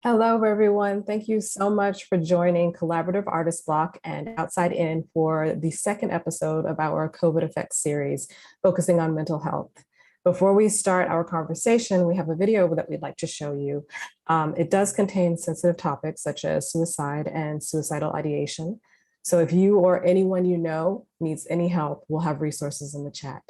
Hello, everyone. Thank you so much for joining Collaborative Artist Bloc and Outside In for the second episode of our COVID Effects series, focusing on mental health. Before we start our conversation, we have a video that we'd like to show you. It does contain sensitive topics such as suicide and suicidal ideation. So if you or anyone you know needs any help, we'll have resources in the chat.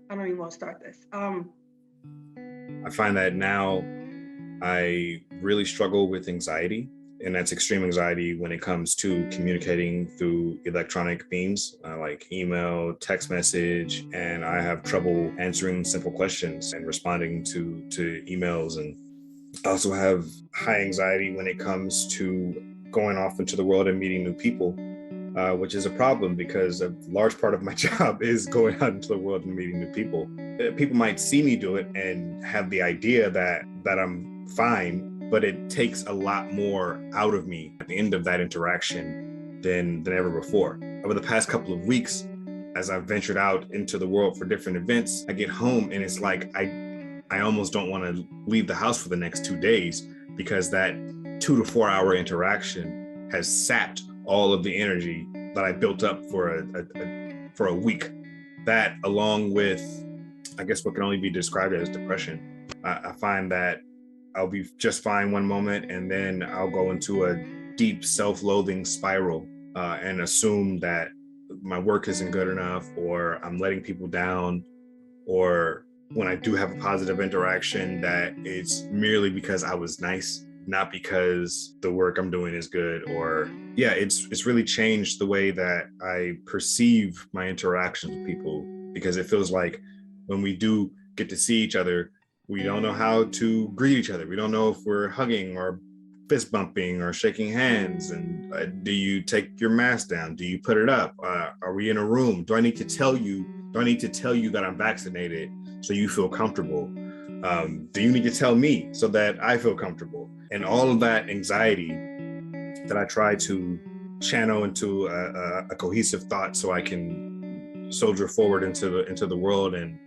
I don't even want to start this. I find that now I really struggle with anxiety, and that's extreme anxiety when it comes to communicating through electronic means like email, text message, and I have trouble answering simple questions and responding to emails. And I also have high anxiety when it comes to going off into the world and meeting new people. Which is a problem because a large part of my job is going out into the world and meeting new people. People might see me do it and have the idea that I'm fine, but it takes a lot more out of me at the end of that interaction than ever before. Over the past couple of weeks, as I've ventured out into the world for different events, I get home and it's like I almost don't want to leave the house for the next 2 days because that 2 to 4 hour interaction has sapped all of the energy that I built up for a week. That, along with, I guess, what can only be described as depression. I find that I'll be just fine one moment, and then I'll go into a deep self-loathing spiral and assume that my work isn't good enough, or I'm letting people down, or when I do have a positive interaction, that it's merely because I was nice, not because the work I'm doing is good. Or yeah, it's really changed the way that I perceive my interactions with people, because it feels like when we do get to see each other, we don't know how to greet each other. We don't know if we're hugging or fist bumping or shaking hands. And do you take your mask down? Do you put it up? Are we in a room? Do I need to tell you that I'm vaccinated so you feel comfortable? Do you need to tell me so that I feel comfortable? And all of that anxiety that I try to channel into a cohesive thought so I can soldier forward into the world and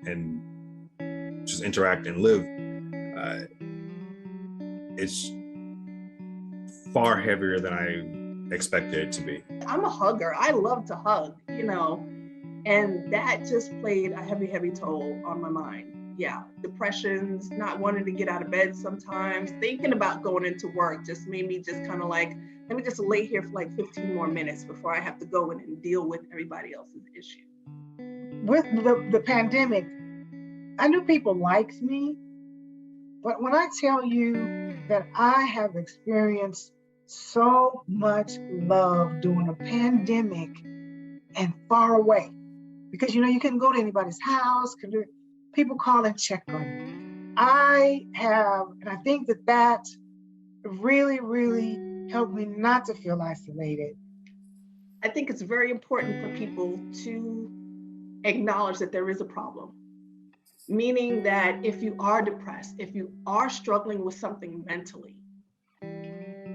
just interact and live. It's far heavier than I expected it to be. I'm a hugger. I love to hug, and that just played a heavy toll on my mind. Yeah, depressions, not wanting to get out of bed sometimes, thinking about going into work just made me just kind of like, let me just lay here for like 15 more minutes before I have to go in and deal with everybody else's issue. With the pandemic, I knew people liked me, but when I tell you that I have experienced so much love during a pandemic and far away, because you couldn't go to anybody's house, people call and check on you. And I think that really helped me not to feel isolated. I think it's very important for people to acknowledge that there is a problem. Meaning that if you are depressed, if you are struggling with something mentally,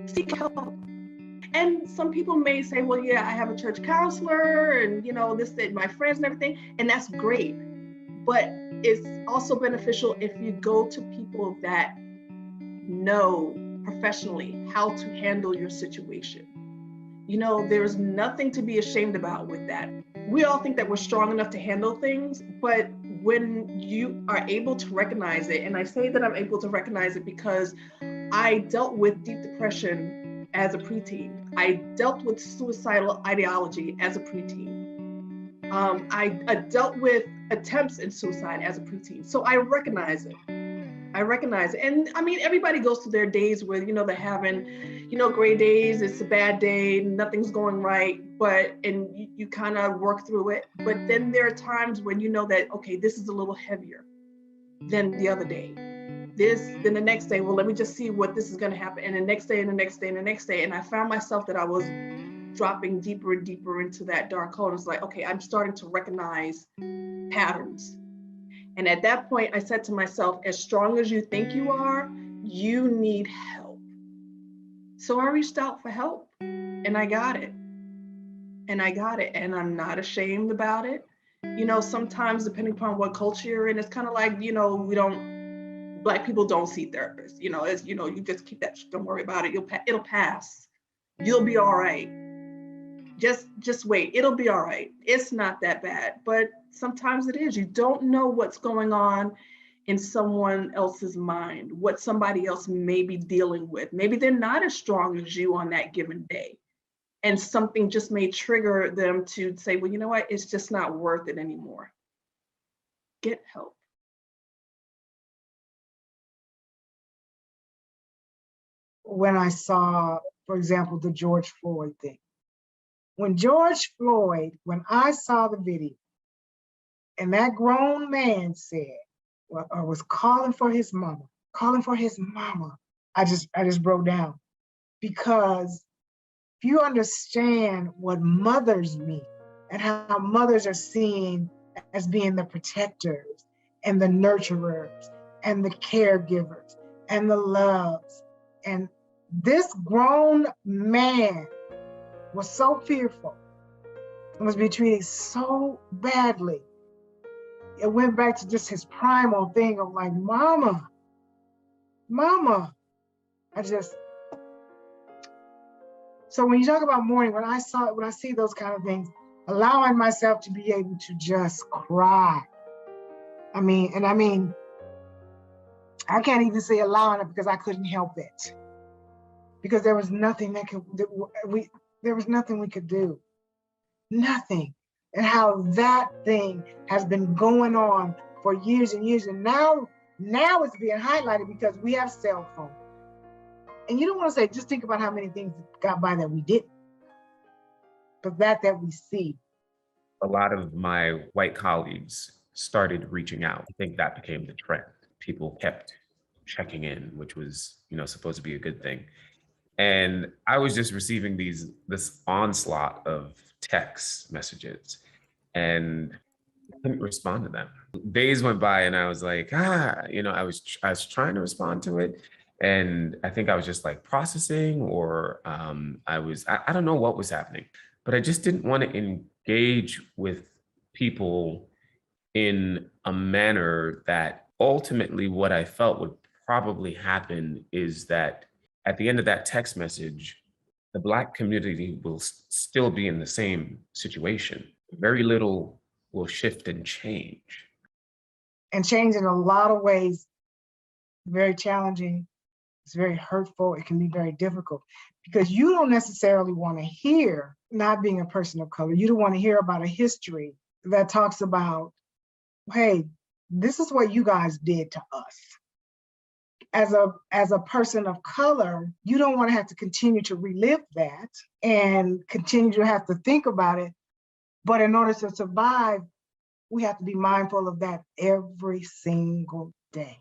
seek help. And some people may say, well, yeah, I have a church counselor and, this, that, my friends and everything, and that's great. But it's also beneficial if you go to people that know professionally how to handle your situation. There's nothing to be ashamed about with that. We all think that we're strong enough to handle things, but when you are able to recognize it, and I say that I'm able to recognize it because I dealt with deep depression as a preteen. I dealt with suicidal ideology as a preteen. I dealt with attempts at suicide as a preteen. So I recognize it. And I mean, everybody goes through their days where, they're having, gray days, it's a bad day, nothing's going right, and you kind of work through it. But then there are times when you know that, okay, this is a little heavier than the other day. Then the next day, well, let me just see what this is going to happen. And the next day, and the next day, and the next day. And I found myself that I was dropping deeper and deeper into that dark hole. It's like, okay, I'm starting to recognize patterns. And at that point, I said to myself, as strong as you think you are, you need help. So I reached out for help, and I got it. And I'm not ashamed about it. You know, sometimes depending upon what culture you're in, it's kind of like, you know, Black people don't see therapists. You know, it's, you know, you just keep that, don't worry about it. It'll pass. You'll be all right. Just wait, it'll be all right. It's not that bad, but sometimes it is. You don't know what's going on in someone else's mind, what somebody else may be dealing with. Maybe they're not as strong as you on that given day. And something just may trigger them to say, well, you know what, it's just not worth it anymore. Get help. When I saw, for example, the George Floyd thing. When I saw the video and that grown man said, well, or was calling for his mama, I just broke down. Because if you understand what mothers mean and how mothers are seen as being the protectors and the nurturers and the caregivers and the loves, and this grown man was so fearful and was being treated so badly. It went back to just his primal thing of like, mama. So when you talk about mourning, when I see those kind of things, allowing myself to be able to just cry. I can't even say allowing it because I couldn't help it. Because there was nothing we could do. Nothing. And how that thing has been going on for years and years. And now it's being highlighted because we have cell phones. And you don't want to say, just think about how many things got by that we didn't. But that we see. A lot of my white colleagues started reaching out. I think that became the trend. People kept checking in, which was, you know, supposed to be a good thing. And I was just receiving this onslaught of text messages, and I couldn't respond to them. Days went by and I was like, you know, I was trying to respond to it. And I think I was just like processing, or I don't know what was happening, but I just didn't want to engage with people in a manner that ultimately what I felt would probably happen is that at the end of that text message, the Black community will still be in the same situation. Very little will shift and change. And change in a lot of ways, very challenging. It's very hurtful. It can be very difficult because you don't necessarily want to hear, not being a person of color, you don't want to hear about a history that talks about, hey, this is what you guys did to us. As a person of color, you don't want to have to continue to relive that and continue to have to think about it. But in order to survive, we have to be mindful of that every single day.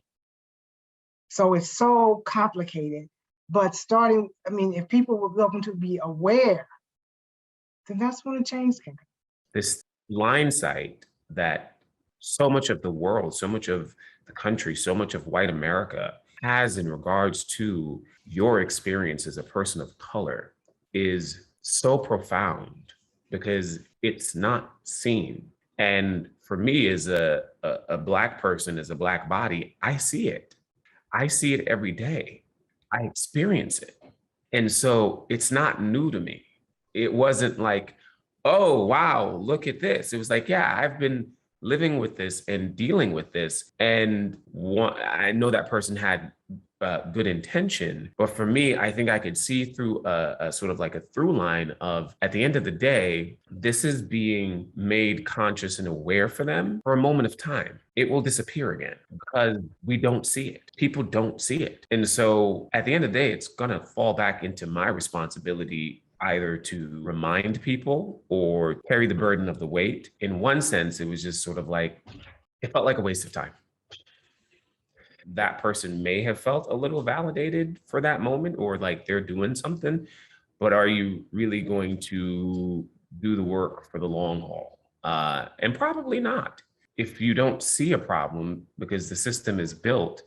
So it's so complicated, but if people were welcome to be aware, then that's when the change can come. This line sight that so much of the world, so much of the country, so much of white America has in regards to your experience as a person of color is so profound because it's not seen. And for me as a Black person, as a Black body, I see it. I see it every day. I experience it. And so it's not new to me. It wasn't like, oh, wow, look at this. It was like, yeah, I've been living with this and dealing with this. And I know that person had good intention, but for me, I think I could see through a sort of like a through line of, at the end of the day, this is being made conscious and aware for them for a moment of time. It will disappear again because we don't see it. People don't see it. And so at the end of the day, it's gonna fall back into my responsibility either to remind people or carry the burden of the weight. In one sense, it was just sort of like, it felt like a waste of time. That person may have felt a little validated for that moment, or like they're doing something, but are you really going to do the work for the long haul? And probably not. If you don't see a problem because the system is built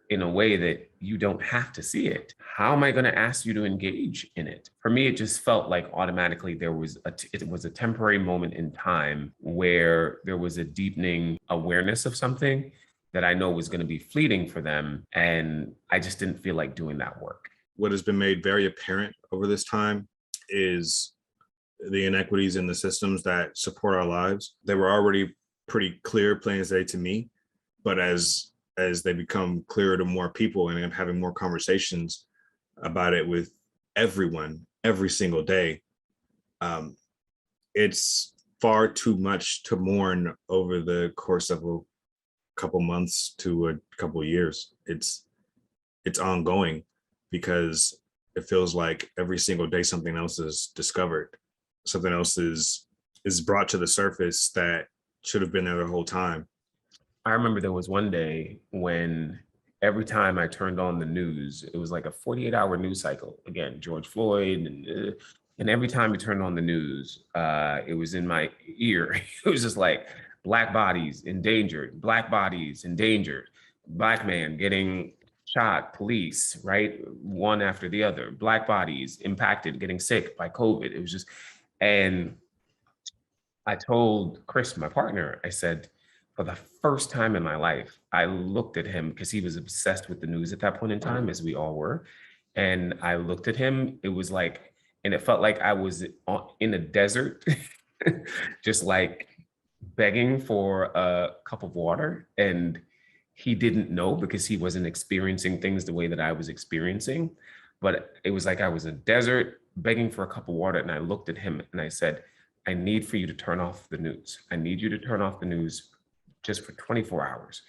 in a way that you don't have to see it, how am I going to ask you to engage in it? For me, it just felt like automatically it was a temporary moment in time where there was a deepening awareness of something that I know was going to be fleeting for them. And I just didn't feel like doing that work. What has been made very apparent over this time is the inequities in the systems that support our lives. They were already pretty clear, plain as day to me, but as they become clearer to more people, and I'm having more conversations about it with everyone every single day, it's far too much to mourn over the course of a couple months to a couple years. It's ongoing, because it feels like every single day something else is discovered, something else is brought to the surface that should have been there the whole time. I remember there was one day when every time I turned on the news, it was like a 48-hour news cycle. Again, George Floyd, and every time we turned on the news, it was in my ear. It was just like, Black bodies endangered, Black bodies endangered, Black man getting shot, police, right? One after the other, Black bodies impacted, getting sick by COVID. It was just, and I told Chris, my partner, I said, for the first time in my life, I looked at him, because he was obsessed with the news at that point in time, as we all were. And I looked at him, it was like, and it felt like I was in a desert, just like begging for a cup of water. And he didn't know, because he wasn't experiencing things the way that I was experiencing. But it was like I was in a desert begging for a cup of water. And I looked at him and I said, I need for you to turn off the news. I need you to turn off the news just for 24 hours,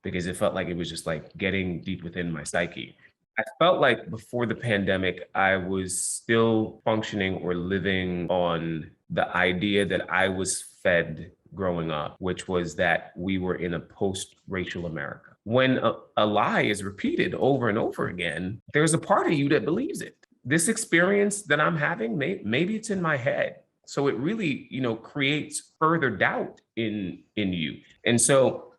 because it felt like it was just like getting deep within my psyche. I felt like before the pandemic, I was still functioning or living on the idea that I was fed growing up, which was that we were in a post-racial America. When a lie is repeated over and over again, there's a part of you that believes it. This experience that I'm having, maybe it's in my head. So it really, creates further doubt in you. And so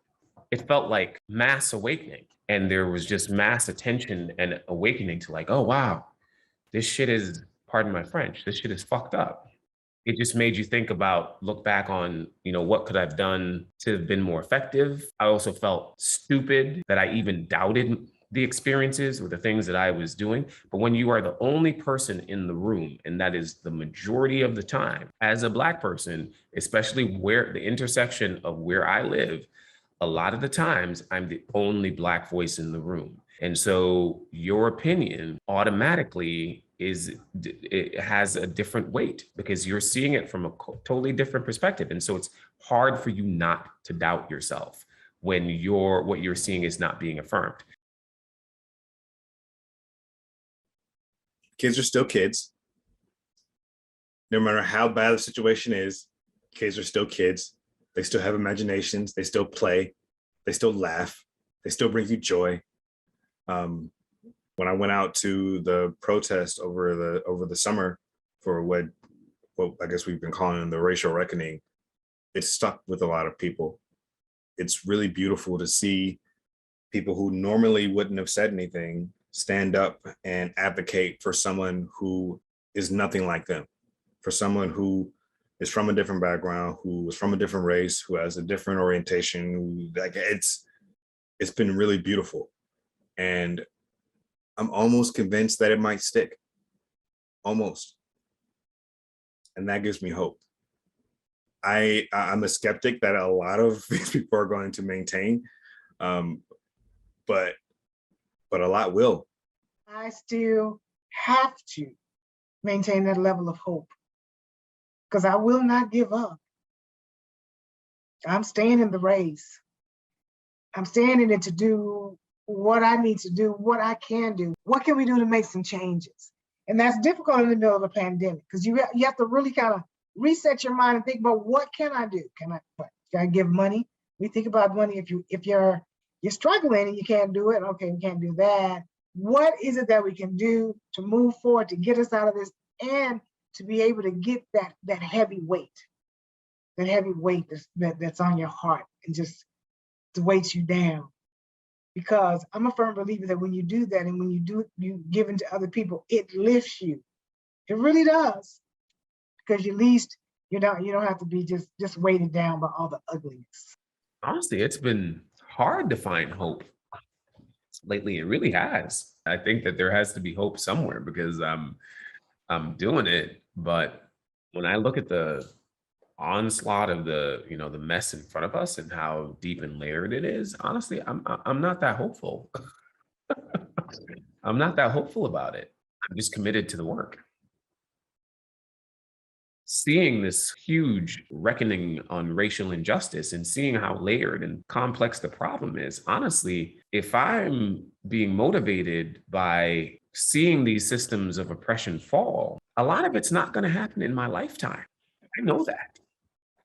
it felt like mass awakening. And there was just mass attention and awakening to like, oh, wow, this shit is, pardon my French, this shit is fucked up. It just made you think about, look back on, what could I've done to have been more effective? I also felt stupid that I even doubted the experiences or the things that I was doing. But when you are the only person in the room, and that is the majority of the time, as a Black person, especially where the intersection of where I live, a lot of the times I'm the only Black voice in the room. And so your opinion automatically it has a different weight, because you're seeing it from a totally different perspective. And so it's hard for you not to doubt yourself when what you're seeing is not being affirmed. Kids are still kids. No matter how bad the situation is, kids are still kids. They still have imaginations. They still play. They still laugh. They still bring you joy. When I went out to the protest over the summer for what I guess we've been calling the racial reckoning, it stuck with a lot of people. It's really beautiful to see people who normally wouldn't have said anything stand up and advocate for someone who is nothing like them, for someone who is from a different background, who is from a different race, who has a different orientation. It's been really beautiful. And I'm almost convinced that it might stick, almost. And that gives me hope. I'm a skeptic that a lot of these people are going to maintain, but a lot will. I still have to maintain that level of hope, because I will not give up. I'm staying in the race. I'm staying in it to do what I need to do, what I can do. What can we do to make some changes? And that's difficult in the middle of a pandemic, because you have to really kind of reset your mind and think about, what can I do? Can I give money? We think about money. If you're struggling and you can't do it, okay, we can't do that. What is it that we can do to move forward, to get us out of this, and to be able to get that heavy weight that's on your heart and just to weight you down? because I'm a firm believer that when you do that and when you give into other people, it lifts you. It really does, because at least you don't have to be just weighted down by all the ugliness. Honestly, it's been hard to find hope lately. It really has. I think that there has to be hope somewhere because I'm doing it, but when I look at the onslaught of the the mess in front of us and how deep and layered it is, honestly, I'm not that hopeful. I'm not that hopeful about it. I'm just committed to the work. Seeing this huge reckoning on racial injustice and seeing how layered and complex the problem is, honestly, if I'm being motivated by seeing these systems of oppression fall, a lot of it's not going to happen in my lifetime. I know that.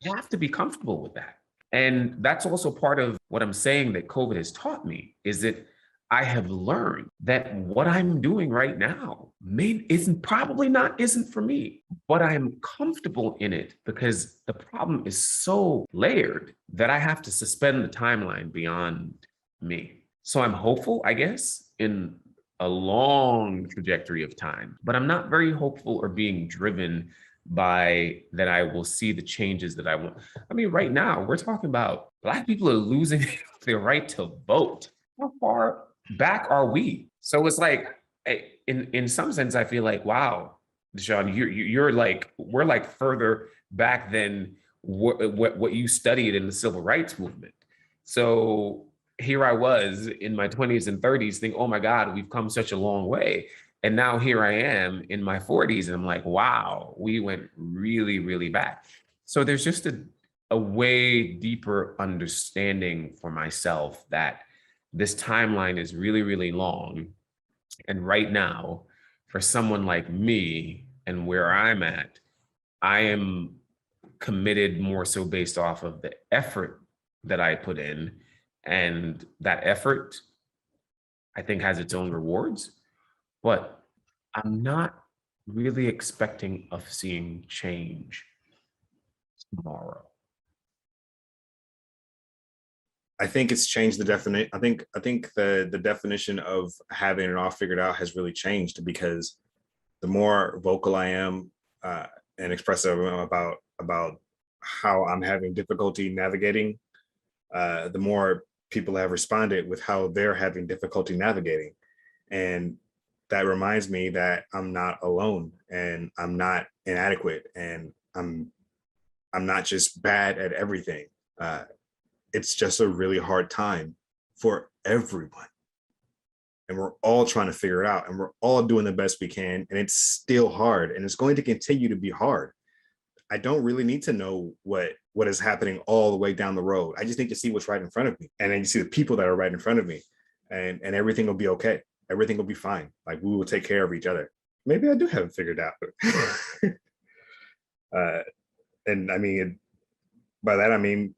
I have to be comfortable with that. And that's also part of what I'm saying that COVID has taught me, is that I have learned that what I'm doing right now isn't for me, but I'm comfortable in it because the problem is so layered that I have to suspend the timeline beyond me. So I'm hopeful, I guess, in a long trajectory of time, but I'm not very hopeful or being driven by that I will see the changes that I want. I mean, right now we're talking about Black people are losing their right to vote. How far back are we? So it's like, in some sense, I feel like, wow, Desean, you're like, we're like further back than what you studied in the civil rights movement. So here I was in my 20s and 30s thinking, oh my God, we've come such a long way. And now here I am in my 40s and I'm like, wow, we went really, really back. So there's just a way deeper understanding for myself that this timeline is really, really long. And right now, for someone like me and where I'm at, I am committed more so based off of the effort that I put in. And that effort, I think, has its own rewards. But I'm not really expecting of seeing change tomorrow. I think it's changed the definition. I think the definition of having it all figured out has really changed, because the more vocal I am and expressive about how I'm having difficulty navigating, the more people have responded with how they're having difficulty navigating. And that reminds me that I'm not alone and I'm not inadequate and I'm not just bad at everything. It's just a really hard time for everyone. And we're all trying to figure it out and we're all doing the best we can. And it's still hard and it's going to continue to be hard. I don't really need to know what is happening all the way down the road. I just need to see what's right in front of me. And then you see the people that are right in front of me, and everything will be okay. Everything will be fine. Like, we will take care of each other. Maybe I do have it figured out. And I mean, by that, I mean,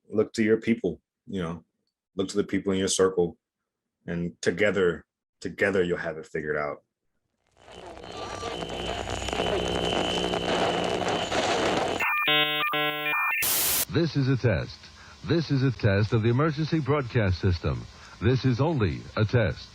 look to your people, look to the people in your circle, and together you'll have it figured out. This is a test. This is a test of the emergency broadcast system. This is only a test.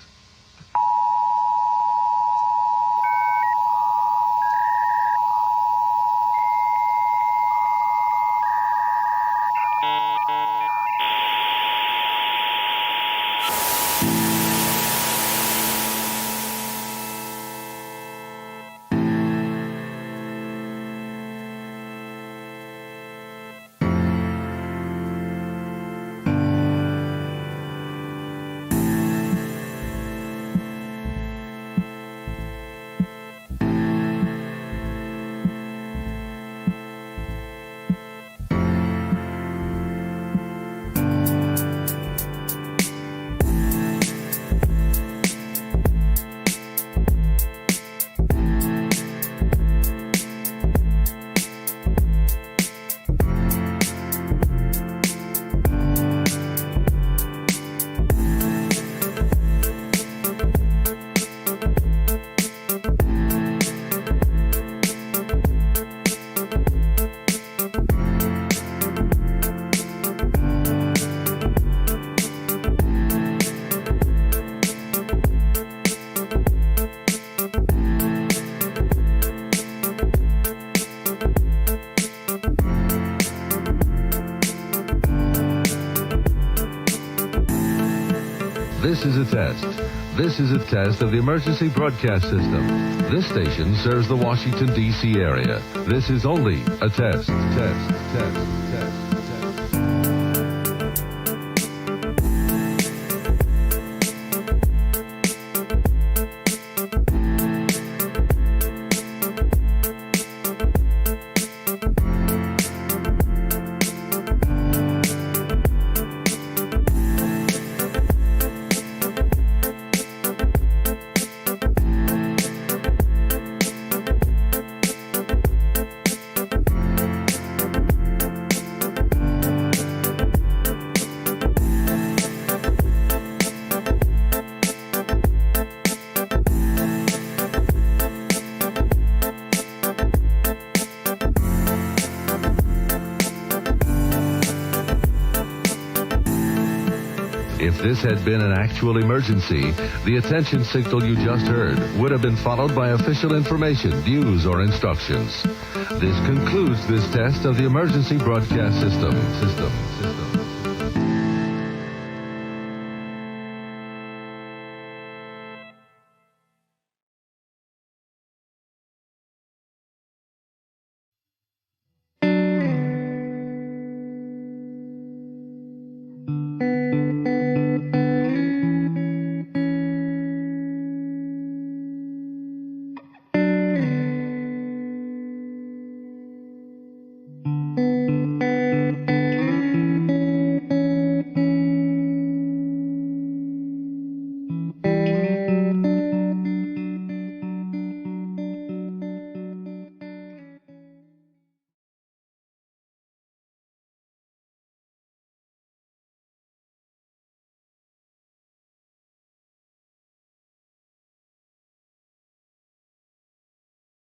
This is a test. This is a test of the emergency broadcast system. This station serves the Washington, D.C. area. This is only a test. Test. If this had been an actual emergency, the attention signal you just heard would have been followed by official information, news, or instructions. This concludes this test of the emergency broadcast system.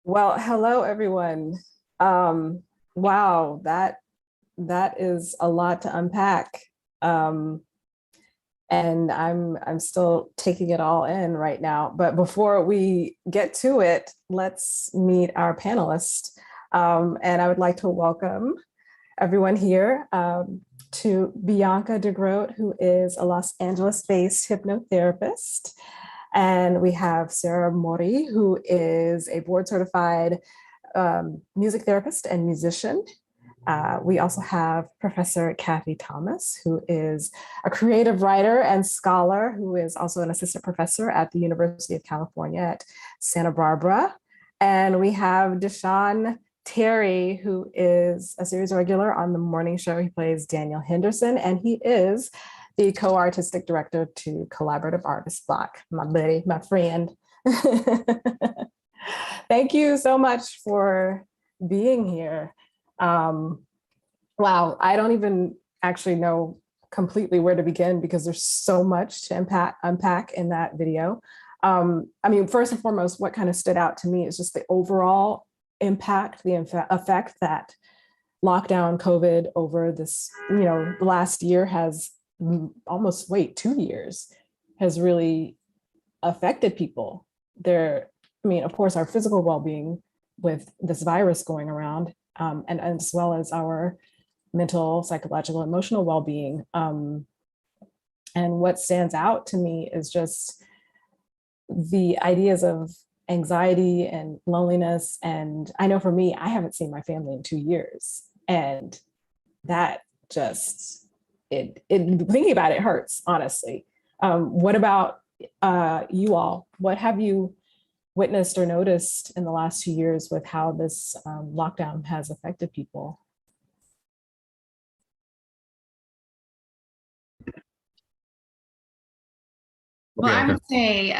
Well, hello, everyone. Wow, that is a lot to unpack. And I'm still taking it all in right now. But before we get to it, let's meet our panelists. And I would like to welcome everyone here to Bianca DeGroat, who is a Los Angeles-based hypnotherapist. And we have Sarah Mori, who is a board-certified music therapist and musician. We also have Professor Kathy Thomas, who is a creative writer and scholar, who is also an assistant professor at the University of California at Santa Barbara. And we have Desean Terry, who is a series regular on the morning show. He plays Daniel Henderson, and he is the co-artistic director to Collaborative Artist Bloc, my buddy, my friend. Thank you so much for being here. Wow, I don't even actually know completely where to begin because there's so much to unpack in that video. I mean, first and foremost, what kind of stood out to me is just the overall impact, the effect that lockdown, COVID over this, last year has almost 2 years has really affected people. Of course, our physical well-being with this virus going around, and as well as our mental, psychological, emotional well-being. And what stands out to me is just the ideas of anxiety and loneliness. And I know for me, I haven't seen my family in 2 years. And that just, thinking about it hurts, honestly. What about you all? What have you witnessed or noticed in the last 2 years with how this lockdown has affected people? Well, I would say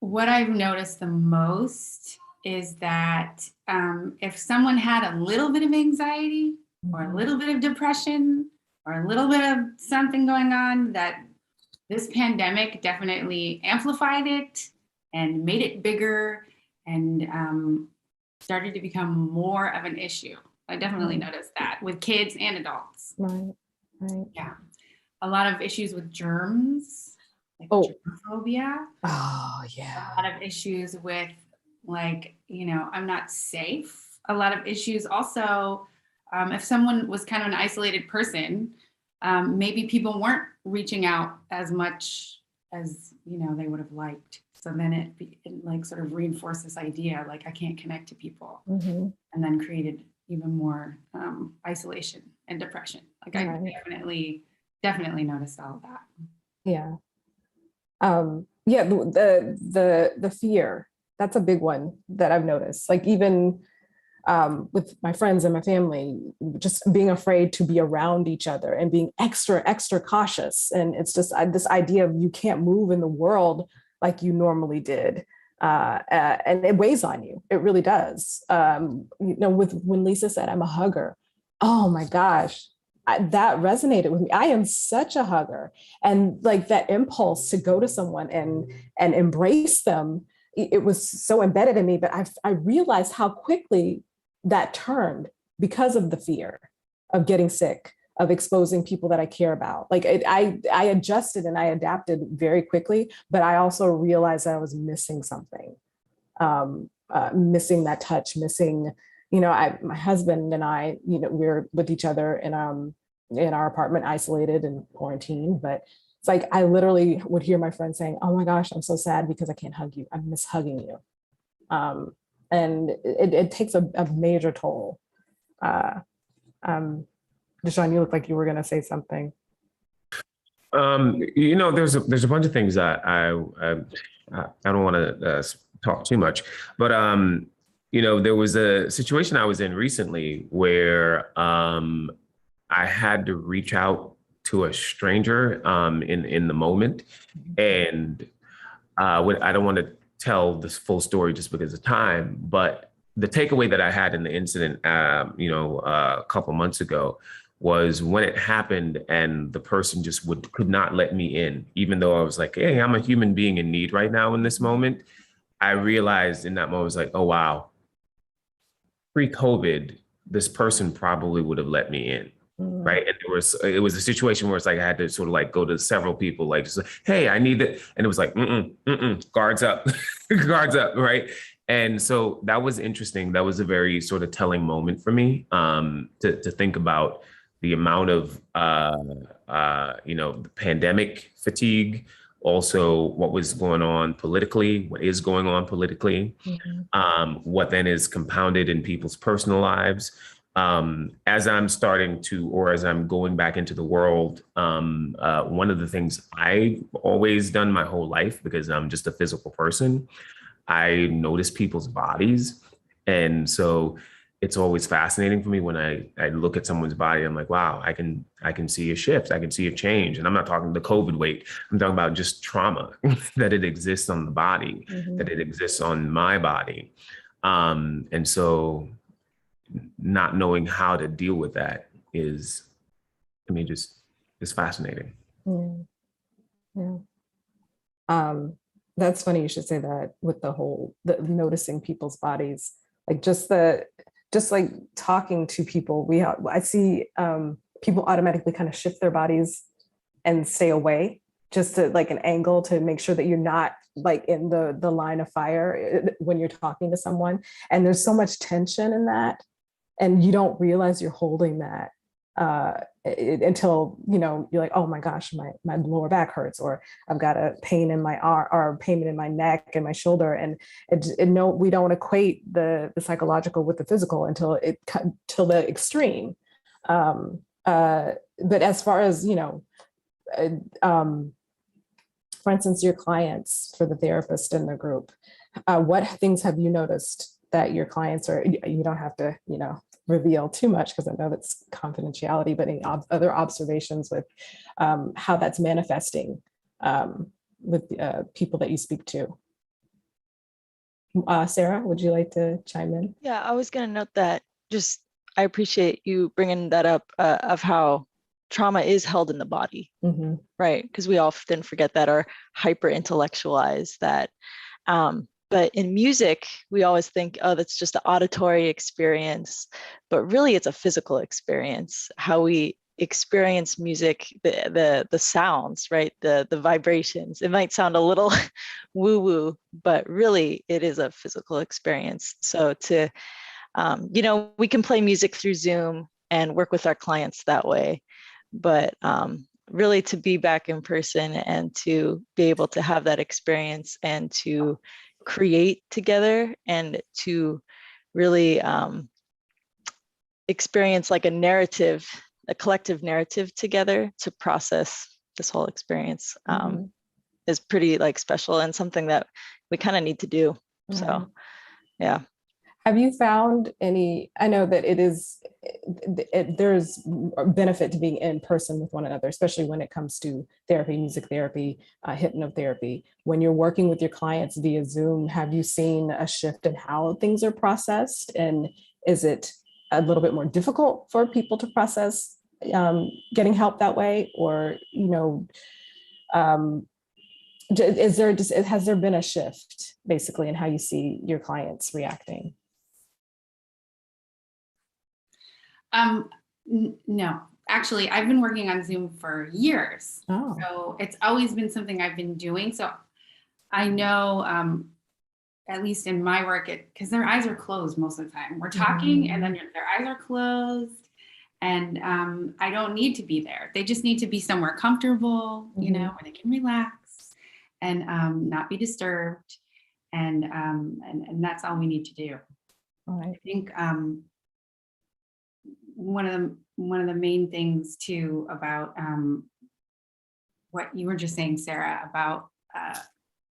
what I've noticed the most is that if someone had a little bit of anxiety or a little bit of depression or a little bit of something going on, that this pandemic definitely amplified it and made it bigger and started to become more of an issue. I definitely noticed that with kids and adults. Right. Yeah. A lot of issues with germs, like germophobia. Oh, yeah. A lot of issues with I'm not safe. A lot of issues also, if someone was kind of an isolated person, maybe people weren't reaching out as much as they would have liked. So then it like sort of reinforced this idea, like I can't connect to people, and then created even more isolation and depression. Like I definitely noticed all of that. Yeah. Yeah, the fear, that's a big one that I've noticed. Like even with my friends and my family, just being afraid to be around each other and being extra cautious. And it's just this idea of you can't move in the world like you normally did. And it weighs on you. It really does. When Lisa said, I'm a hugger, oh my gosh, that resonated with me. I am such a hugger. And like that impulse to go to someone and embrace them, it was so embedded in me, but I realized how quickly that turned because of the fear of getting sick, of exposing people that I care about. Like I adjusted and I adapted very quickly, but I also realized that I was missing something, missing that touch, missing, my husband and I, we're with each other in our apartment, isolated and quarantined, but it's like, I literally would hear my friends saying, oh my gosh, I'm so sad because I can't hug you. I miss hugging you. And it takes a major toll. Desean, you look like you were going to say something. There's a bunch of things that I don't want to talk too much, but there was a situation I was in recently where I had to reach out to a stranger in the moment, and I don't want to tell this full story just because of time, but the takeaway that I had in the incident, a couple months ago, was when it happened and the person just could not let me in, even though I was like, hey, I'm a human being in need right now in this moment. I realized in that moment, I was like, oh, wow. Pre-COVID, this person probably would have let me in. Right. And it was a situation where it's like I had to sort of like go to several people, like, just like, hey, I need it. And it was like, guards up, guards up. Right. And so that was interesting. That was a very sort of telling moment for me to think about the amount of, the pandemic fatigue, also what was going on politically, what is going on politically, what then is compounded in people's personal lives. As I'm as I'm going back into the world, one of the things I've always done my whole life, because I'm just a physical person, I notice people's bodies. And so it's always fascinating for me when I look at someone's body. I'm like, wow, I can see a shift. I can see a change. And I'm not talking the COVID weight. I'm talking about just trauma that it exists on the body, that it exists on my body. And so not knowing how to deal with that is fascinating. Yeah. That's funny you should say that with the noticing people's bodies, like just like talking to people. I see people automatically kind of shift their bodies and stay away, just to like an angle to make sure that you're not like in the line of fire when you're talking to someone. And there's so much tension in that. And you don't realize you're holding that until, you're like, oh my gosh, my lower back hurts, or I've got a pain in my arm or pain in my neck and my shoulder. And we don't equate the psychological with the physical until the extreme. But as far as, for instance, your clients, for the therapist in the group, what things have you noticed that your clients are, you don't have to, reveal too much because I know that's confidentiality, but any other observations with how that's manifesting with people that you speak to? Sarah, would you like to chime in? Yeah, I was going to note that I appreciate you bringing that up of how trauma is held in the body, right? Because we often forget that or hyper intellectualize that. But in music, we always think, oh, that's just an auditory experience, but really it's a physical experience. How we experience music, the sounds, right? The vibrations. It might sound a little woo-woo, but really it is a physical experience. So we can play music through Zoom and work with our clients that way. But really to be back in person and to be able to have that experience and to create together and to really experience like a narrative, a collective narrative together to process this whole experience is pretty like special and something that we kind of need to do. So, yeah. Have you found any, I know that there's a benefit to being in person with one another, especially when it comes to therapy, music therapy, hypnotherapy. When you're working with your clients via Zoom, have you seen a shift in how things are processed? And is it a little bit more difficult for people to process getting help that way? Or, has there been a shift basically in how you see your clients reacting? No, actually, I've been working on Zoom for years. Oh. So it's always been something I've been doing. So I know, at least in my work, because their eyes are closed most of the time. We're talking and then their eyes are closed. And I don't need to be there. They just need to be somewhere comfortable, where they can relax and not be disturbed. And that's all we need to do. All right. I think one of the main things too about what you were just saying, Sarah, about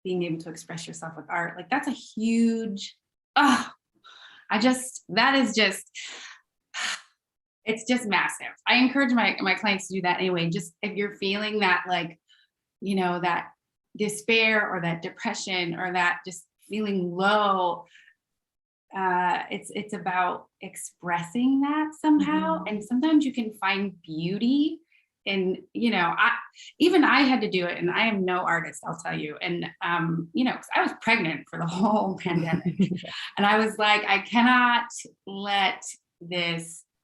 being able to express yourself with art, like that's a huge, it's just massive. I encourage my clients to do that anyway. Just if you're feeling that, like, that despair or that depression or that just feeling low, it's about expressing that somehow. And sometimes you can find beauty in, I had to do it, and I am no artist, I'll tell you. And, 'cause I was pregnant for the whole pandemic. And I was like, I cannot let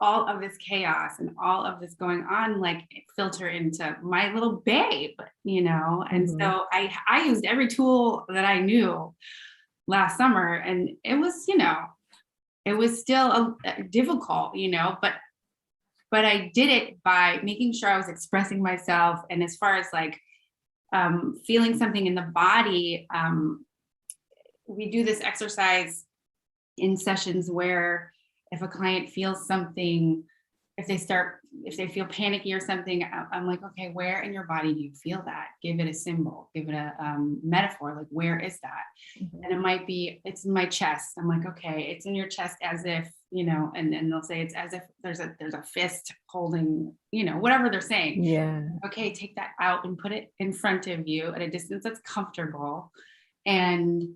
all of this chaos and all of this going on, like, filter into my little babe, And so I used every tool that I knew last summer, and it was, it was still difficult, but I did it by making sure I was expressing myself. And as far as like feeling something in the body, we do this exercise in sessions where if a client feels something, if they feel panicky or something, I'm like, okay, where in your body do you feel that? Give it a symbol, give it a metaphor, like, where is that? And it might be, it's in my chest. I'm like, okay, it's in your chest as if, and then they'll say it's as if there's a fist holding, whatever they're saying. Yeah. Okay, take that out and put it in front of you at a distance that's comfortable, and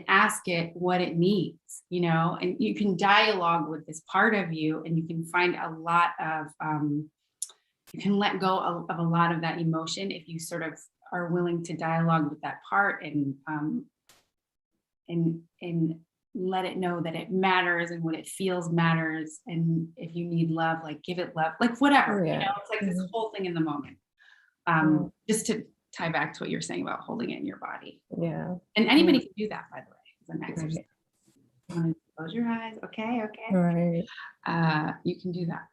ask it what it needs, and you can dialogue with this part of you, and you can find a lot of, you can let go of a lot of that emotion if you sort of are willing to dialogue with that part and let it know that it matters and what it feels matters. And if you need love, like, give it love, like, whatever, it's like this whole thing in the moment. Just to tie back to what you're saying about holding it in your body. Yeah. And anybody can do that, by the way, as an exercise. You want to close your eyes? Okay. Right. You can do that.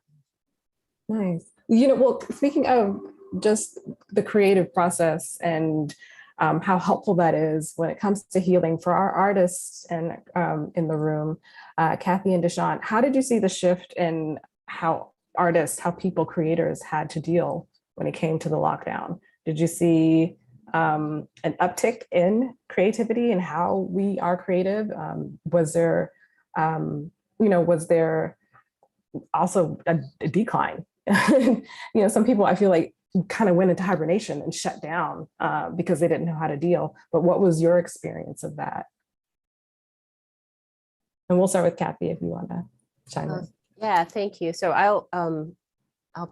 Nice. Well, speaking of just the creative process and how helpful that is when it comes to healing for our artists and in the room, Kathy and Desean, how did you see the shift in how people, creators had to deal when it came to the lockdown? Did you see an uptick in creativity and how we are creative? Was there also a decline? Some people, I feel like, kind of went into hibernation and shut down because they didn't know how to deal. But what was your experience of that? And we'll start with Kathy if you want to chime in. Yeah, thank you. So I'll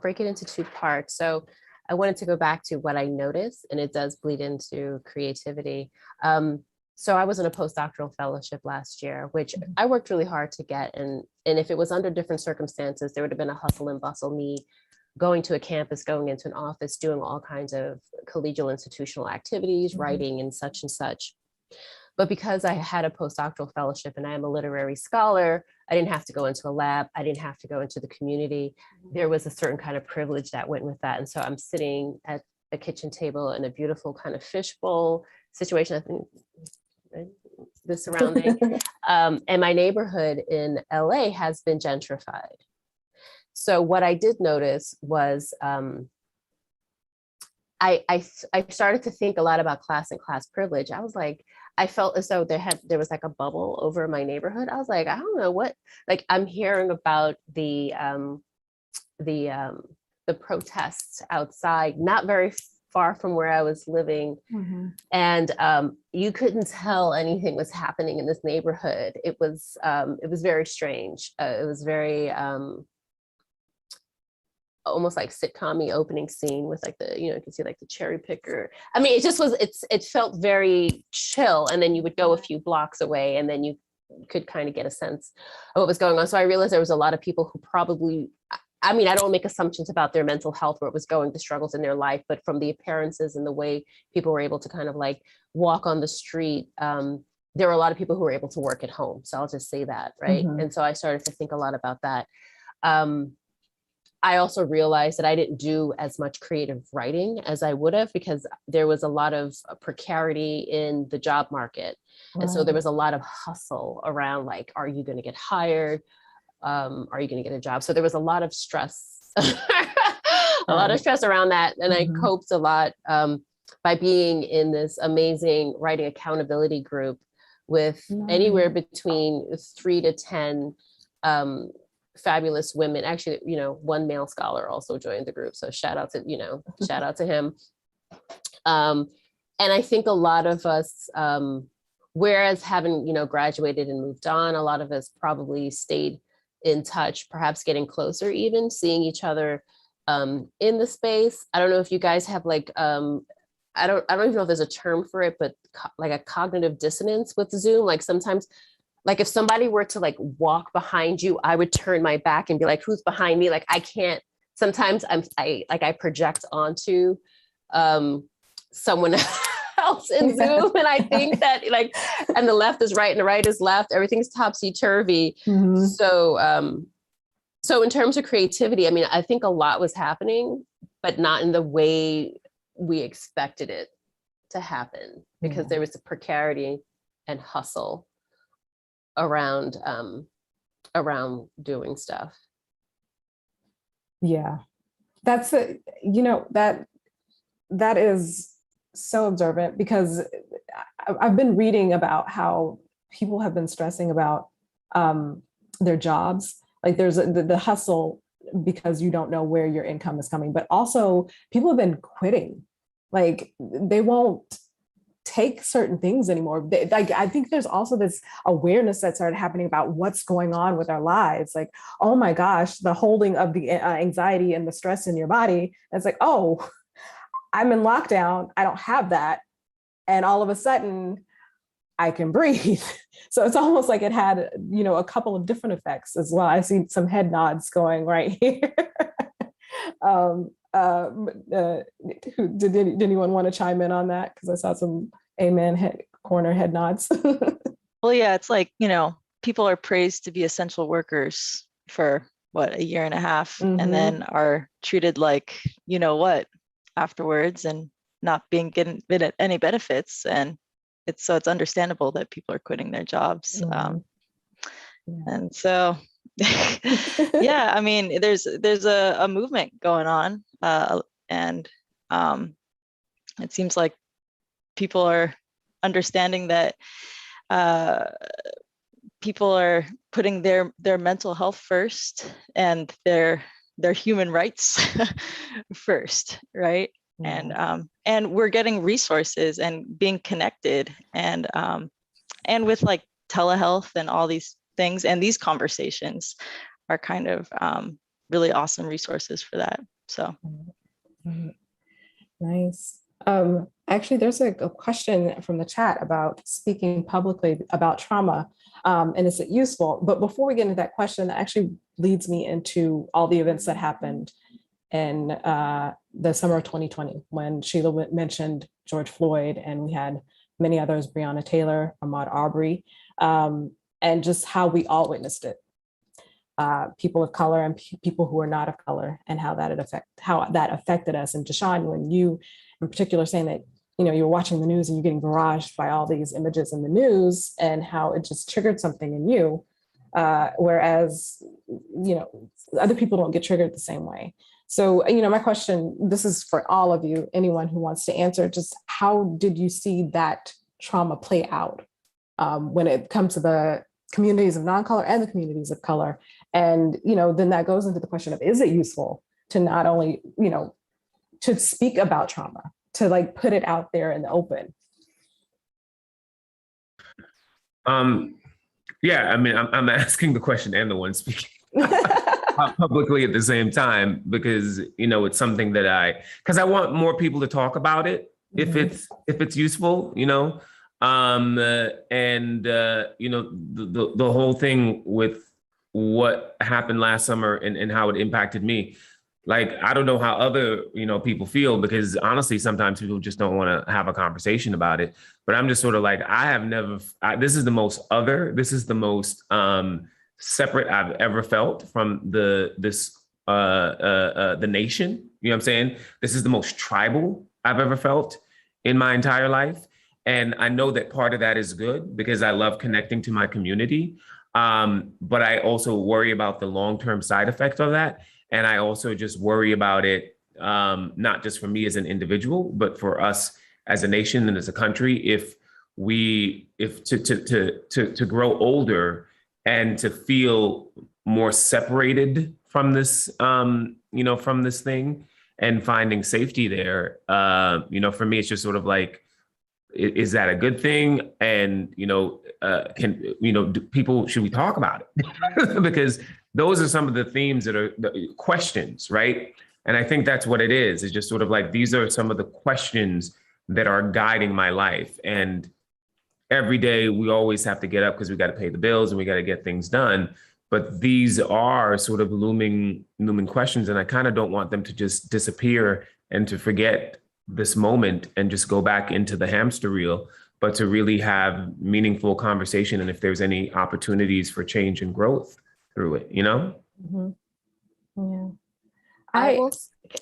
break it into two parts. So I wanted to go back to what I noticed, and it does bleed into creativity. So I was in a postdoctoral fellowship last year, which I worked really hard to get. And if it was under different circumstances, there would have been a hustle and bustle, me going to a campus, going into an office, doing all kinds of collegial institutional activities, writing and such and such. But because I had a postdoctoral fellowship and I am a literary scholar, I didn't have to go into a lab. I didn't have to go into the community. There was a certain kind of privilege that went with that. And so I'm sitting at a kitchen table in a beautiful kind of fishbowl situation, I think, the surrounding. And my neighborhood in LA has been gentrified. So what I did notice was I started to think a lot about class and class privilege. I was like, I felt as though there was like a bubble over my neighborhood. I was like, I don't know what, like I'm hearing about the protests outside, not very far from where I was living. Mm-hmm. And you couldn't tell anything was happening in this neighborhood. It was very strange. It was very, almost like sitcom-y opening scene with like the, you can see like the cherry picker. I mean, it felt very chill. And then you would go a few blocks away and then you could kind of get a sense of what was going on. So I realized there was a lot of people who probably, I mean, I don't make assumptions about their mental health, where it was going, the struggles in their life, but from the appearances and the way people were able to kind of like walk on the street, there were a lot of people who were able to work at home. So I'll just say that, right? Mm-hmm. And so I started to think a lot about that. I also realized that I didn't do as much creative writing as I would have, because there was a lot of precarity in the job market. And so there was a lot of hustle around like, are you going to get hired? Are you going to get a job? So there was a lot of stress, lot of stress around that. And I coped a lot by being in this amazing writing accountability group with anywhere between 3 to 10 fabulous women. Actually, one male scholar also joined the group. So shout out to him. And I think a lot of us, whereas having, graduated and moved on, a lot of us probably stayed in touch, perhaps getting closer, even seeing each other in the space. I don't know if you guys have like, I don't even know if there's a term for it, but like a cognitive dissonance with Zoom. Like sometimes, like if somebody were to like walk behind you, I would turn my back and be like, who's behind me? Like I can't, sometimes I project onto someone else in Zoom. And I think that like, and the left is right and the right is left, everything's topsy-turvy. Mm-hmm. So in terms of creativity, I mean, I think a lot was happening, but not in the way we expected it to happen, because there was a precarity and hustle around doing stuff. Yeah, that's that is so observant, because I've been reading about how people have been stressing about their jobs. Like there's the hustle because you don't know where your income is coming, but also people have been quitting. Like they won't take certain things anymore. I think there's also this awareness that started happening about what's going on with our lives. Like, oh my gosh, the holding of the anxiety and the stress in your body. It's like, oh, I'm in lockdown. I don't have that. And all of a sudden I can breathe. So it's almost like it had, a couple of different effects as well. I see some head nods going right here. Did anyone want to chime in on that? Because I saw some amen corner head nods. Well, yeah, it's like, people are praised to be essential workers for a year and a half, and then are treated like, what afterwards, and not being given any benefits. And it's understandable that people are quitting their jobs. And so, yeah, I mean, there's a movement going on, and it seems like people are understanding that people are putting their mental health first and their human rights first, right? And we're getting resources and being connected, and with like telehealth and all these things, and these conversations are kind of really awesome resources for that. So nice. Actually, there's a question from the chat about speaking publicly about trauma, and is it useful? But before we get into that question, that actually leads me into all the events that happened in the summer of 2020, when Sheila mentioned George Floyd, and we had many others, Breonna Taylor, Ahmaud Arbery, and just how we all witnessed it. People of color and people who are not of color, and how that affected us. And Desean, when you in particular saying that, you're watching the news and you're getting barraged by all these images in the news, and how it just triggered something in you, whereas, other people don't get triggered the same way. So, my question, this is for all of you, anyone who wants to answer, just how did you see that trauma play out when it comes to the communities of non-color and the communities of color? And, then that goes into the question of, is it useful to not only, to speak about trauma, to like put it out there in the open? Yeah, I mean, I'm asking the question and the one speaking publicly at the same time, because, it's something that because I want more people to talk about it, if it's useful, the whole thing with what happened last summer and how it impacted me. Like, I don't know how other, people feel, because honestly, sometimes people just don't want to have a conversation about it. But I'm just sort of like, this is the most separate I've ever felt from the nation. You know what I'm saying? This is the most tribal I've ever felt in my entire life. And I know that part of that is good, because I love connecting to my community. But I also worry about the long-term side effect of that. And I also just worry about it, not just for me as an individual, but for us as a nation and as a country, if to grow older and to feel more separated from this, from this thing, and finding safety there. For me, it's just sort of like, is that a good thing? And, should we talk about it? Because those are some of the themes that are the questions, right? And I think that's what it is. It's just sort of like, these are some of the questions that are guiding my life. And every day we always have to get up because we got to pay the bills and we got to get things done. But these are sort of looming questions. And I kind of don't want them to just disappear and to forget this moment and just go back into the hamster wheel, but to really have meaningful conversation. And if there's any opportunities for change and growth through it, Mm-hmm. Yeah.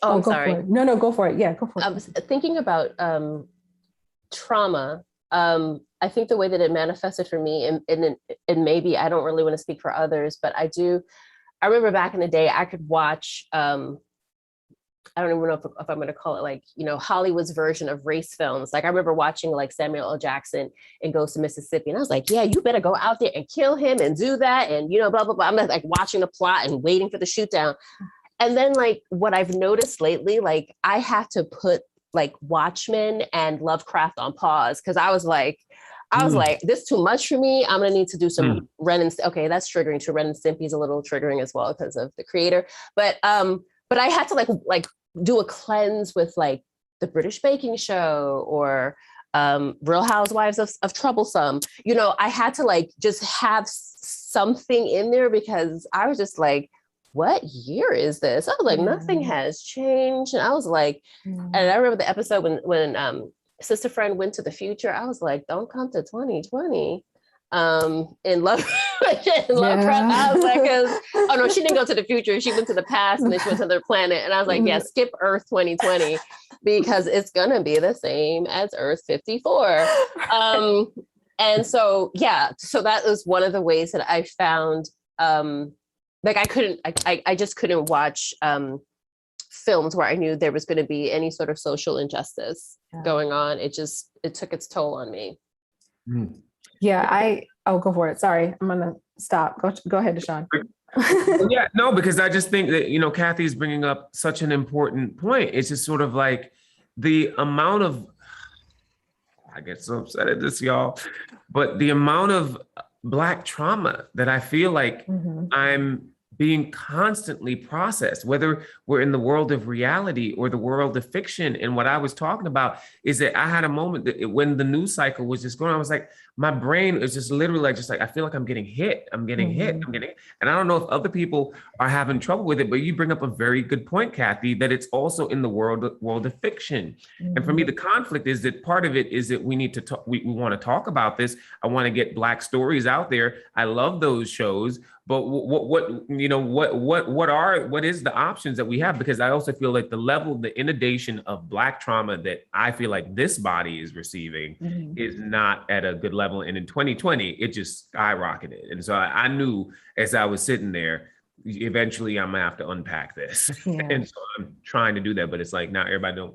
I'm sorry. No, go for it. Yeah, go for it. I was thinking about trauma. I think the way that it manifested for me, and maybe I don't really want to speak for others, but I remember back in the day, I could watch, I don't even know if I'm going to call it like, Hollywood's version of race films. Like, I remember watching like Samuel L. Jackson in Goes to Mississippi. And I was like, yeah, you better go out there and kill him and do that. And, blah, blah, blah. I'm like watching the plot and waiting for the shoot down. And then like what I've noticed lately, like I have to put like Watchmen and Lovecraft on pause. Cause I was like, this is too much for me. I'm going to need to do some Ren and okay, that's triggering too. Ren and Stimpy's a little triggering as well because of the creator. But I had to like do a cleanse with like the British Baking Show or Real Housewives of Troublesome. I had to like just have something in there because I was just like, what year is this? I was like, nothing has changed. And I was like, and I remember the episode when Sister Friend went to the future. I was like, don't come to 2020. In Lovecraft. I was like, oh no, she didn't go to the future. She went to the past and then she went to another planet. And I was like, yeah, skip Earth 2020 because it's gonna be the same as Earth 54. And so that was one of the ways that I found like I just couldn't watch films where I knew there was going to be any sort of social injustice going on. It took its toll on me. Yeah, go for it. Sorry, I'm gonna stop. Go ahead, Desean. Yeah, no, because I just think that, Kathy's bringing up such an important point. It's just sort of like the amount of, I get so upset at this, y'all, but the amount of Black trauma that I feel like I'm being constantly processed, whether we're in the world of reality or the world of fiction. And what I was talking about is that I had a moment that when the news cycle was just going, I was like, my brain is just literally like, I feel like I'm getting hit. I'm getting hit. And I don't know if other people are having trouble with it, but you bring up a very good point, Kathy, that it's also in the world of fiction. And for me, the conflict is that part of it is that we need to talk, we want to talk about this. I want to get Black stories out there. I love those shows, but what is the options that we have? Because I also feel like the inundation of Black trauma that I feel like this body is receiving is not at a good level. And in 2020, it just skyrocketed. And so I knew as I was sitting there, eventually I'm gonna have to unpack this. And so I'm trying to do that, but it's like now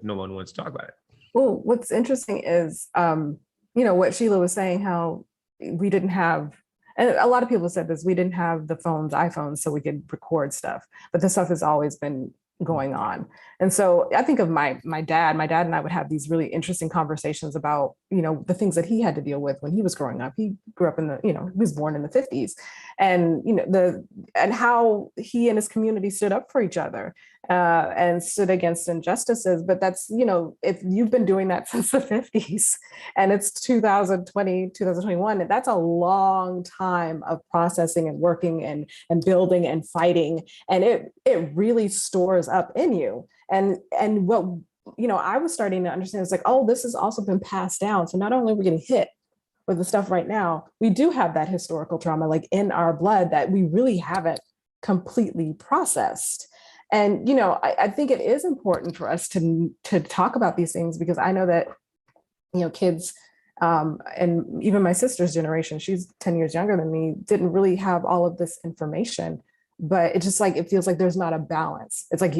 no one wants to talk about it. Well, what's interesting is, what Sheila was saying, how we didn't have, and a lot of people said this, we didn't have the iPhones, so we could record stuff, but this stuff has always been going on. And so I think of my dad and I would have these really interesting conversations about, the things that he had to deal with when he was growing up. He grew up he was born in the 50s, and, and how he and his community stood up for each other and stood against injustices. But that's, if you've been doing that since the 50s and it's 2021, that's a long time of processing and working and building and fighting. And it really stores up in you. And what, I was starting to understand, it's like, oh, this has also been passed down. So not only are we getting hit with the stuff right now, we do have that historical trauma like in our blood that we really haven't completely processed. And, I think it is important for us to talk about these things, because I know that, kids, and even my sister's generation, she's 10 years younger than me, didn't really have all of this information. But it's just like, it feels like there's not a balance. It's like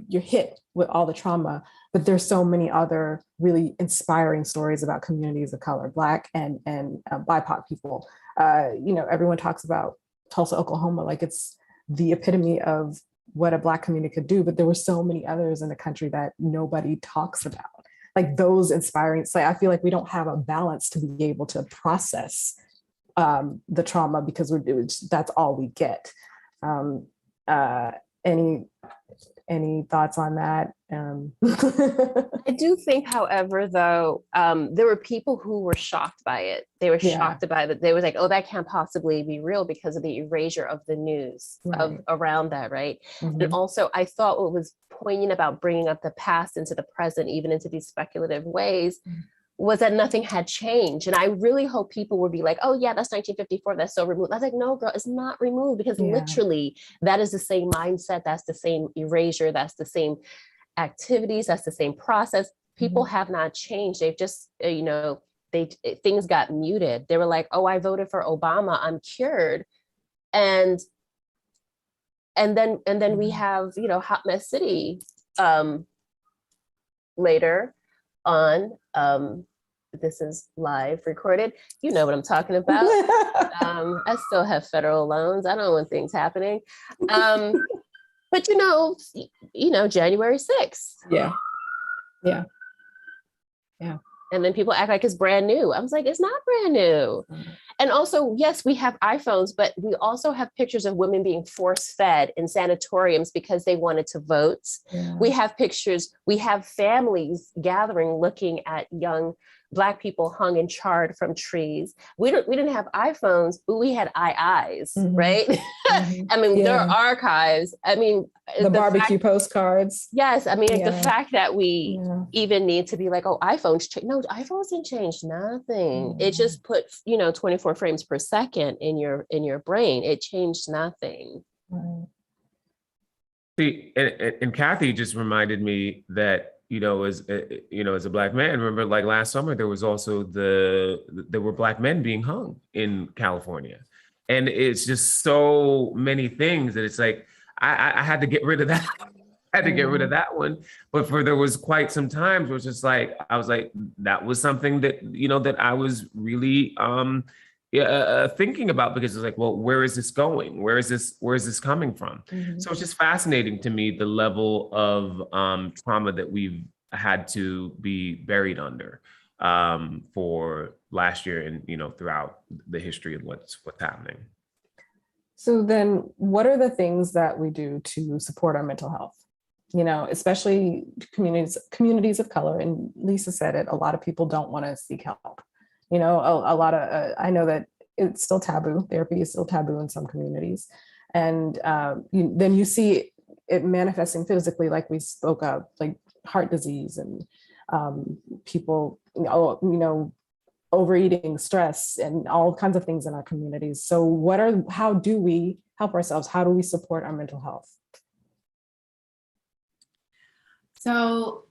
you're hit with all the trauma, but there's so many other really inspiring stories about communities of color, Black and BIPOC people. Everyone talks about Tulsa, Oklahoma, like it's the epitome of what a Black community could do, but there were so many others in the country that nobody talks about. Like those inspiring, so I feel like we don't have a balance to be able to process the trauma, because that's all we get. Any thoughts on that? I do think, however, though, there were people who were shocked by it. They were shocked by it. They were like, oh, that can't possibly be real because of the erasure of the news around that, right? And also, I thought what was poignant about bringing up the past into the present, even into these speculative ways, was that nothing had changed. And I really hope people would be like, oh yeah, that's 1954, that's so removed. I was like, no, girl, it's not removed, because literally that is the same mindset, that's the same erasure, that's the same activities, that's the same process. People have not changed. They've just, things got muted. They were like, oh, I voted for Obama, I'm cured. And then we have, Hot Mess City later on. This is live recorded. You know what I'm talking about. I still have federal loans. I don't know when things happening. But January 6th. Yeah. And then people act like it's brand new. I was like, it's not brand new. And also, yes, we have iPhones, but we also have pictures of women being force-fed in sanatoriums because they wanted to vote. We have pictures, we have families gathering, looking at young Black people hung and charred from trees. We didn't have iPhones, but we had eyes, right? I mean, there are archives. I mean, the barbecue postcards. Yes, I mean, the fact that we even need to be like, oh, iPhones change. No, iPhones didn't change nothing. It just put 24 frames per second in your brain. It changed nothing. See, and Kathy just reminded me that as a Black man, remember, like last summer, there was also there were Black men being hung in California. And it's just so many things that it's like, I had to get rid of that. I had to get rid of that one. But there was quite some times where it's just like, I was like, that was something that, that I was really thinking about, because it's like, well, where is this going? Where is this coming from? So it's just fascinating to me, the level of trauma that we've had to be buried under for last year and throughout the history of what's happening. So then what are the things that we do to support our mental health? Especially communities of color, and Lisa said it, a lot of people don't want to seek help. You know, a lot of, I know that it's still taboo. Therapy is still taboo in some communities. And then you see it manifesting physically, like we spoke of, like heart disease and people, you know, overeating, stress, and all kinds of things in our communities. So how do we help ourselves? How do we support our mental health? So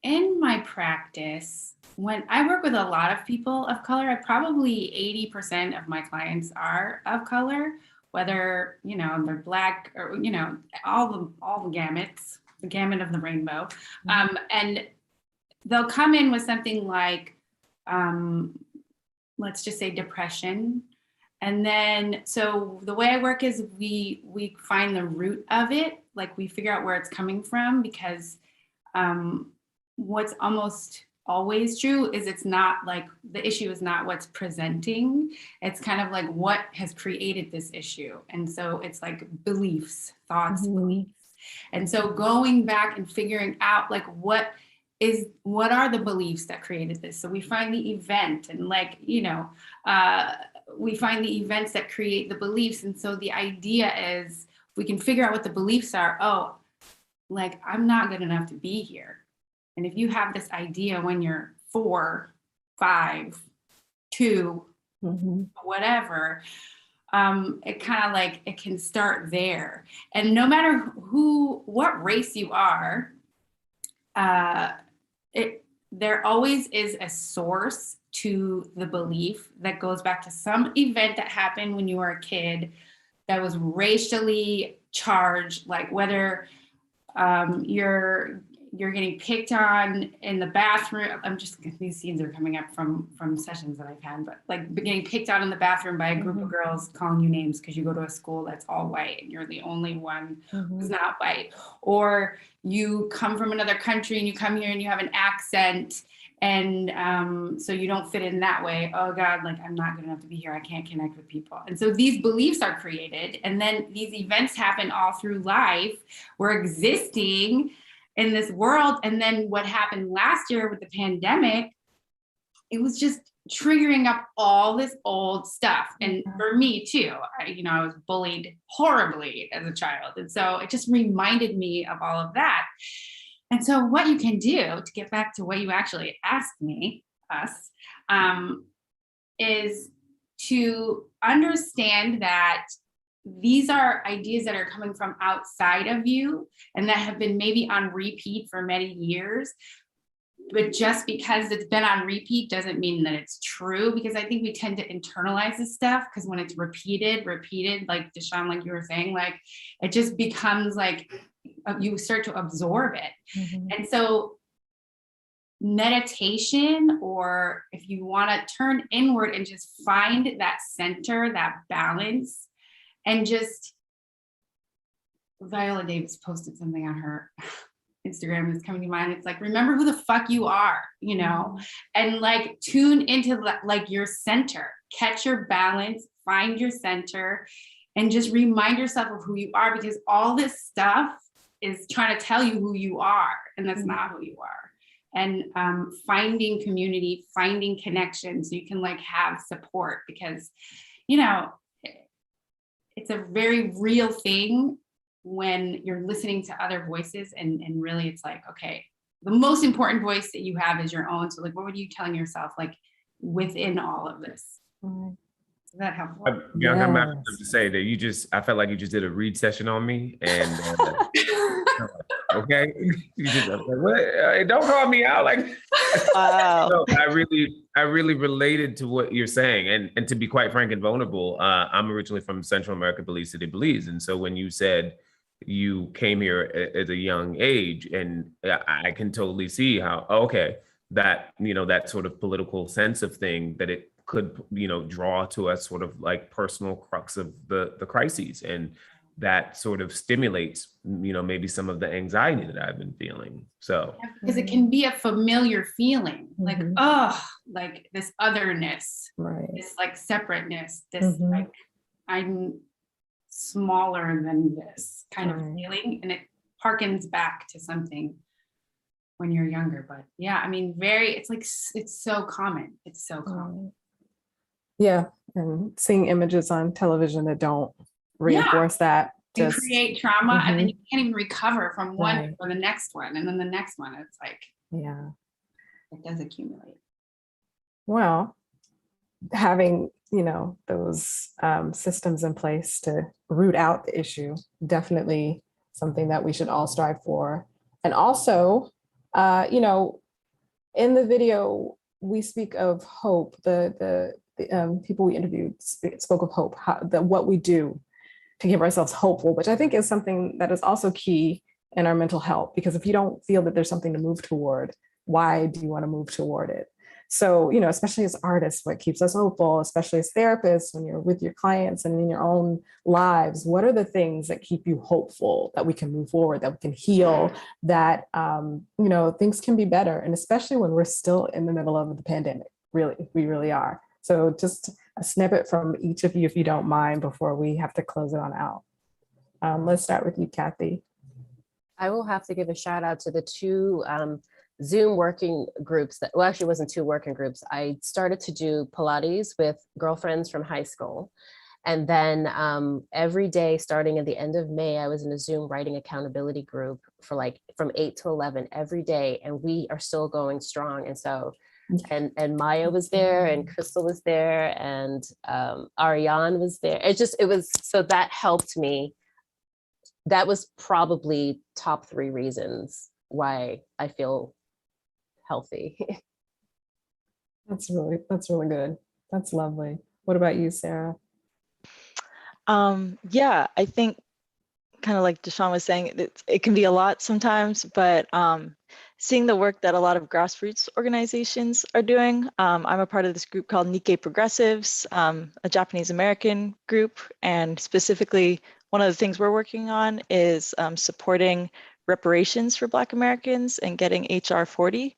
in my practice, when I work with a lot of people of color, probably 80% of my clients are of color, whether, you know, they're Black or, you know, all the gamuts, the gamut of the rainbow. And they'll come in with something like, let's just say depression. And then, so the way I work is we find the root of it, like we figure out where it's coming from, because what's almost always true is it's not like, the issue is not what's presenting, it's kind of like what has created this issue. And so it's like beliefs, thoughts, beliefs. And so going back and figuring out like what are the beliefs that created this? So we find the event, and like, you know, we find the events that create the beliefs. And so the idea is we can figure out what the beliefs are. Oh, like, I'm not good enough to be here. And if you have this idea when you're 4, 5, 2, whatever, it kind of like, it can start there. And no matter what race you are, there always is a source to the belief that goes back to some event that happened when you were a kid that was racially charged, like whether you're getting picked on in the bathroom. These scenes are coming up from sessions that I've had, but like getting picked on in the bathroom by a group of girls calling you names because you go to a school that's all white and you're the only one who's not white. Or you come from another country and you come here and you have an accent, and so you don't fit in that way. Oh God, like I'm not good enough to be here. I can't connect with people. And so these beliefs are created, and then these events happen all through life. We're existing in this world. And then what happened last year with the pandemic, it was just triggering up all this old stuff. And for me too, I was bullied horribly as a child. And so it just reminded me of all of that. And so what you can do, to get back to what you actually asked us, is to understand that these are ideas that are coming from outside of you and that have been maybe on repeat for many years. But just because it's been on repeat doesn't mean that it's true, because I think we tend to internalize this stuff, because when it's repeated, like Desean, like you were saying, like it just becomes like you start to absorb it. And so meditation, or if you want to turn inward and just find that center, that balance, and just, Viola Davis posted something on her Instagram that's coming to mind. It's like, remember who the fuck you are, you know, and like tune into like your center, catch your balance, find your center, and just remind yourself of who you are, because all this stuff is trying to tell you who you are, and that's not who you are. And finding community, finding connection, so you can like have support, because, you know, it's a very real thing when you're listening to other voices, and really it's like, okay, the most important voice that you have is your own. So like, what were you telling yourself, like within all of this? Is that helpful? Bianca, I'm about to say that I felt like you just did a read session on me, and okay, you just like, what? Don't call me out, like. Wow. No, I really related to what you're saying, and to be quite frank and vulnerable, I'm originally from Central America, Belize City, Belize, and so when you said you came here at a young age, and I can totally see how, okay, that, you know, that sort of political sense of thing, that it could, you know, draw to a sort of like personal crux of the crises, and that sort of stimulates, you know, maybe some of the anxiety that I've been feeling. So because it can be a familiar feeling, like, oh, like this otherness, this like separateness, this like I'm smaller than this kind of feeling, and it harkens back to something when you're younger. But yeah, I mean, it's like, it's so common. It's so common. Yeah. And seeing images on television that don't reinforce that. You create trauma and then you can't even recover from one Right. or the next one. And then the next one, it's like, yeah, it does accumulate. Well, having, those systems in place to root out the issue, definitely something that we should all strive for. And also, in the video, we speak of hope. The people we interviewed spoke of hope, what we do to give ourselves hopeful, which I think is something that is also key in our mental health, because if you don't feel that there's something to move toward, why do you want to move toward it? So, especially as artists, what keeps us hopeful, especially as therapists, when you're with your clients and in your own lives, what are the things that keep you hopeful that we can move forward, that we can heal, that, things can be better? And especially when we're still in the middle of the pandemic, really, we really are. So just a snippet from each of you, if you don't mind, before we have to close it on out. Let's start with you, Kathy. I will have to give a shout out to the two Zoom working groups actually it wasn't two working groups. I started to do Pilates with girlfriends from high school. And then every day, starting at the end of May, I was in a Zoom writing accountability group for from 8 to 11 every day. And we are still going strong. And so, and Maya was there and Crystal was there and Ariane was there. So that helped me. That was probably top 3 reasons why I feel healthy. That's really good. That's lovely. What about you, Sarah? Yeah, I think kind of like Desean was saying, it can be a lot sometimes, but seeing the work that a lot of grassroots organizations are doing. I'm a part of this group called Nikkei Progressives, a Japanese American group, and specifically one of the things we're working on is supporting reparations for Black Americans and getting HR 40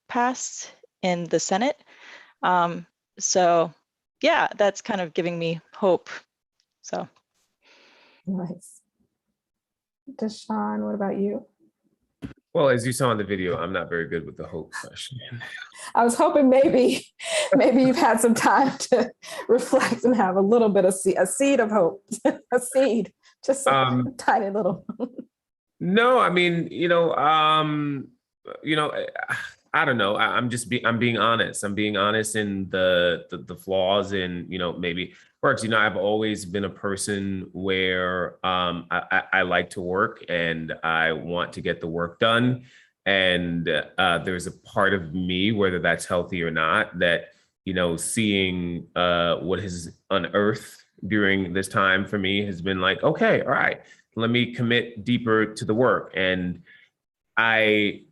passed in the Senate. So yeah, that's kind of giving me hope. So nice. Desean, what about you? Well, as you saw in the video, I'm not very good with the hope question. I was hoping maybe you've had some time to reflect and have a little bit of a seed of hope, a seed, just a tiny little. No, I mean, I don't know. I'm being honest. I'm being honest in the flaws in, maybe works. I've always been a person where I like to work and I want to get the work done. And there's a part of me, whether that's healthy or not, that, seeing what has unearthed during this time for me has been like, okay, all right, let me commit deeper to the work. And I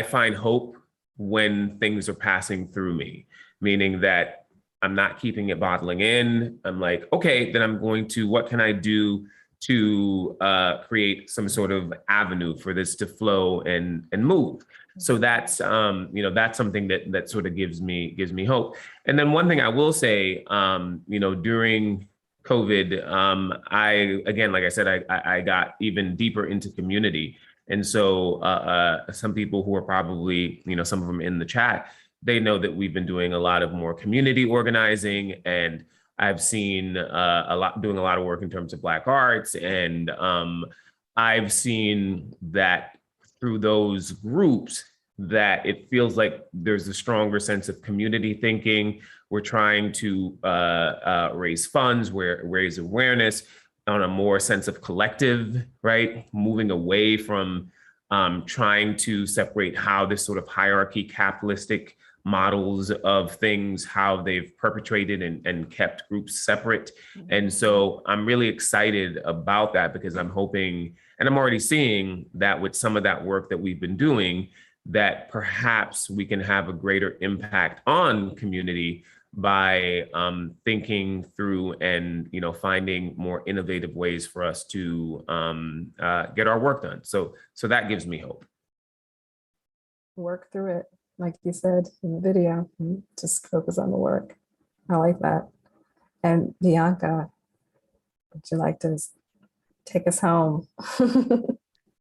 find hope when things are passing through me, meaning that I'm not keeping it bottling in. I'm like, okay, then I'm going to, what can I do to create some sort of avenue for this to flow and move? So that's, that's something that sort of gives me hope. And then one thing I will say, during COVID, again, like I said, I got even deeper into community. And so some people who are probably, some of them in the chat, they know that we've been doing a lot of more community organizing, and I've seen doing a lot of work in terms of Black arts. And I've seen that through those groups that it feels like there's a stronger sense of community thinking. We're trying to raise funds, raise awareness on a more sense of collective, right? Moving away from trying to separate how this sort of hierarchy, capitalistic models of things, how they've perpetrated and kept groups separate. And so I'm really excited about that, because I'm hoping, and I'm already seeing that with some of that work that we've been doing, that perhaps we can have a greater impact on community by thinking through and finding more innovative ways for us to get our work done. So that gives me hope. Work through it, like you said in the video. Just focus on the work. I like that. And Bianca, would you like to take us home?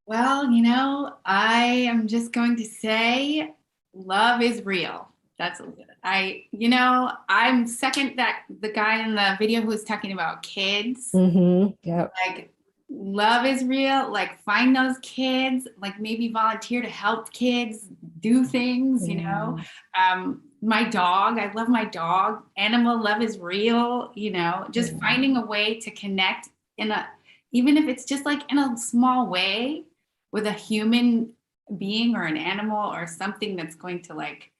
Well, you know, I am just going to say love is real. I'm second that the guy in the video who was talking about kids. Yep. Like, love is real. Like, find those kids, like maybe volunteer to help kids do things, you know. My dog, I love my dog. Animal love is real, you know, just finding a way to connect even if it's just like in a small way with a human being or an animal or something that's going to like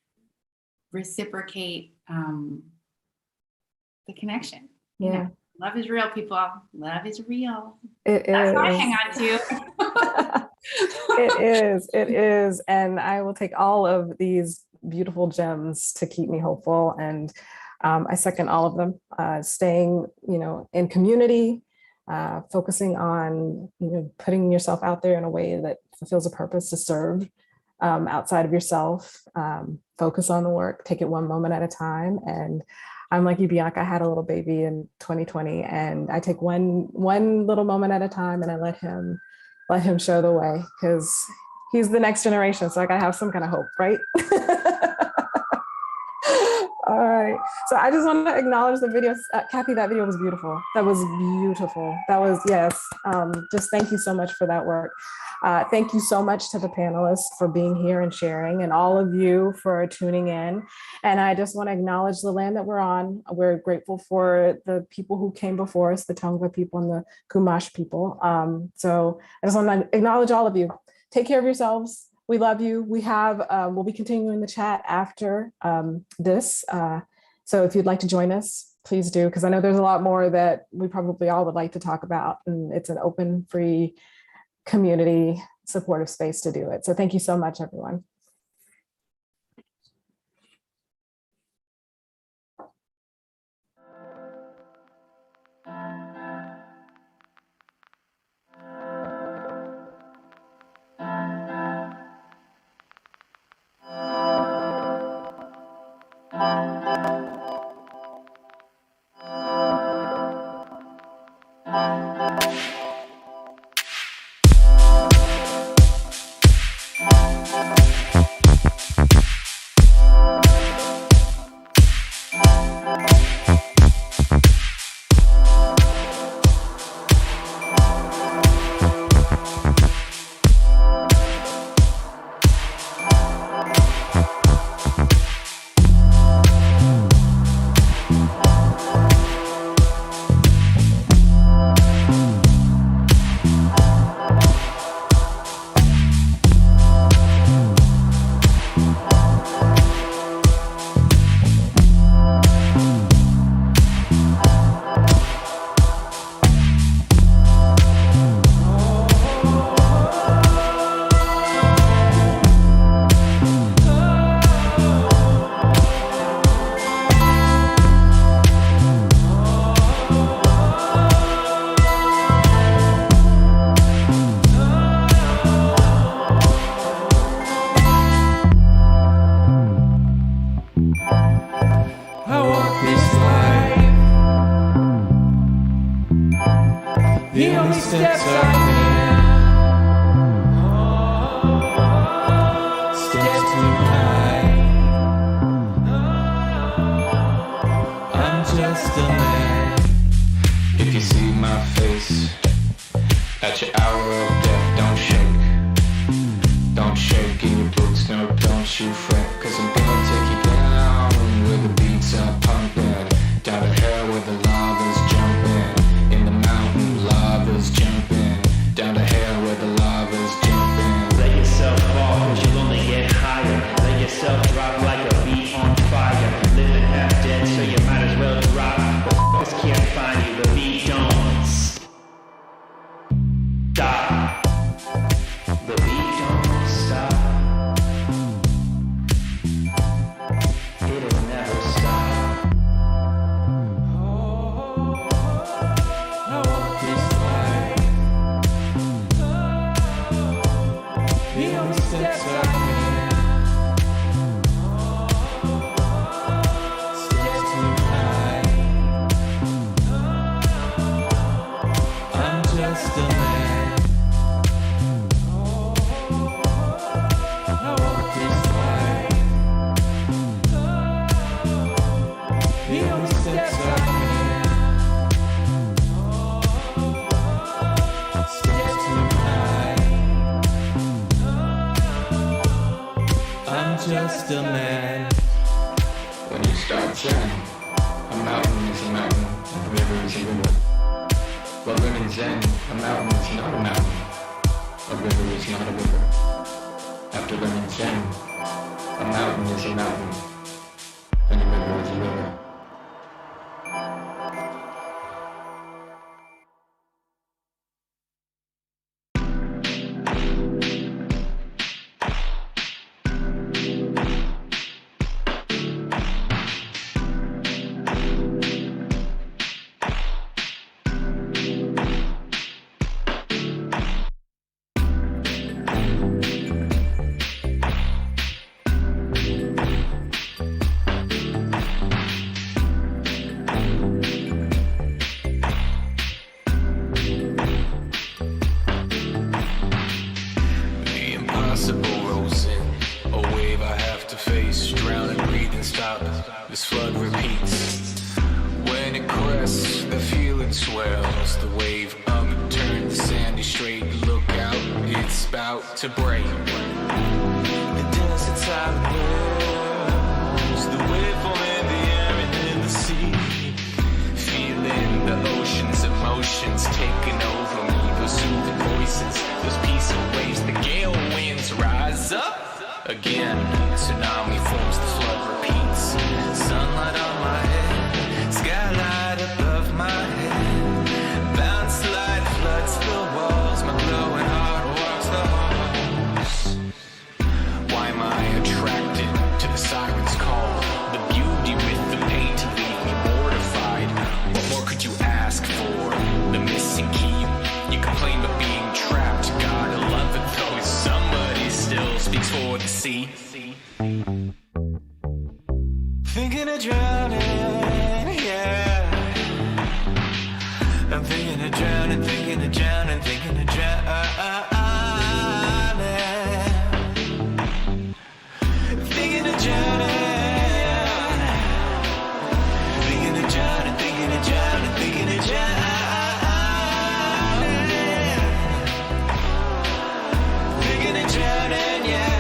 reciprocate the connection. Yeah. You know, love is real, people. Love is real. That's what I hang on to. It is. And I will take all of these beautiful gems to keep me hopeful. And I second all of them. Staying, in community, focusing on, putting yourself out there in a way that fulfills a purpose to serve outside of yourself. Focus on the work, take it one moment at a time. And I'm like you, Bianca, I had a little baby in 2020, and I take one little moment at a time, and I let him show the way, because he's the next generation. So I gotta have some kind of hope, right? All right. So I just want to acknowledge the videos. Kathy, that video was beautiful. That was beautiful. That was, yes. Just thank you so much for that work. Thank you so much to the panelists for being here and sharing, and all of you for tuning in. And I just want to acknowledge the land that we're on. We're grateful for the people who came before us, the Tongva people and the Chumash people. So I just want to acknowledge all of you. Take care of yourselves. We love you. We'll be continuing the chat after this. So if you'd like to join us, please do, because I know there's a lot more that we probably all would like to talk about. And it's an open, free, community supportive space to do it. So thank you so much, everyone. It'll never stop. just a man. When you start saying, a mountain is a mountain, a river is a river. But when in Zen, a mountain is not a mountain, a river is not a river. After learning Zen, a mountain is a mountain, and a river is a river. This flood repeats. When it crests, the feeling swells. The wave upturned the sandy straight. Look out, it's about to break. The desert silent wells. The wave forming the air and in the sea. Feeling the ocean's emotions taking over me. Those soothing voices, those peaceful waves. The gale winds rise up. Again, tsunami forms, the flood repeats. Sunlight on my head, skylight above my head. Bounce light floods the walls, my glowing heart walks the halls. Why am I attracted to the siren's call? The beauty with the pain to leave me mortified. What more could you ask for? The missing key. You complain about being trapped. God, I love it though. Somebody still speaks for the sea. Thinking of drowning, yeah. I'm thinking of drowning, thinking of drowning, thinking of drowning. Thinking of drowning, thinking of drowning, thinking of drowning, thinking of drowning. Thinking of drowning, yeah.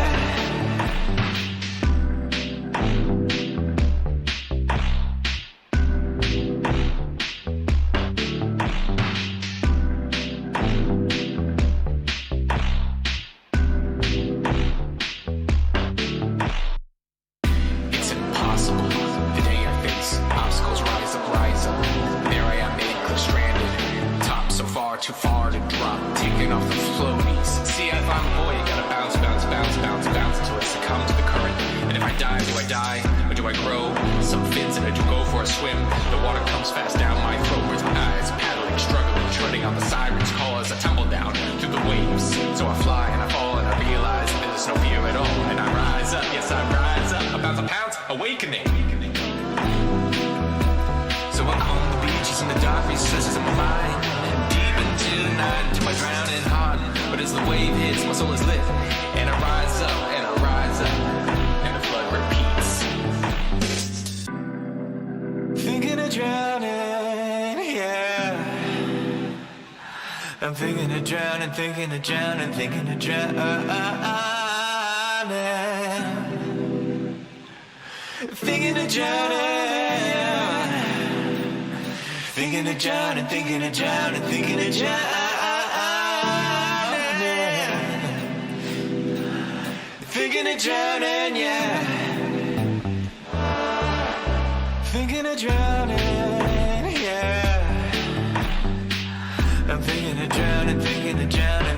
Too far to drop, taking off the floaties. See, if I'm a boy, you gotta bounce, bounce, bounce, bounce, bounce until I succumb to the current. And if I die, or do I grow some fins and I do go for a swim? The water comes fast down my throat, where's my eyes paddling, struggling, treading on the siren's call as I tumble down through the waves. So I fly and I fall and I realize that there's no fear at all. And I rise up, yes, I rise up, about to pounce, awakening. So I comb the beaches and the dark recesses of my mind. Tonight to my drowning heart, but as the wave hits, my soul is lit, and I rise up, and I rise up, and the flood repeats. Thinking of drowning, yeah. I'm thinking of drowning, thinking of drowning, thinking of drowning. Thinking of drowning. Thinking of drowning, thinking of drowning, thinking of drowning. Thinking of drowning, yeah. Thinking of drowning, yeah. I'm thinking of drowning, thinking of drowning.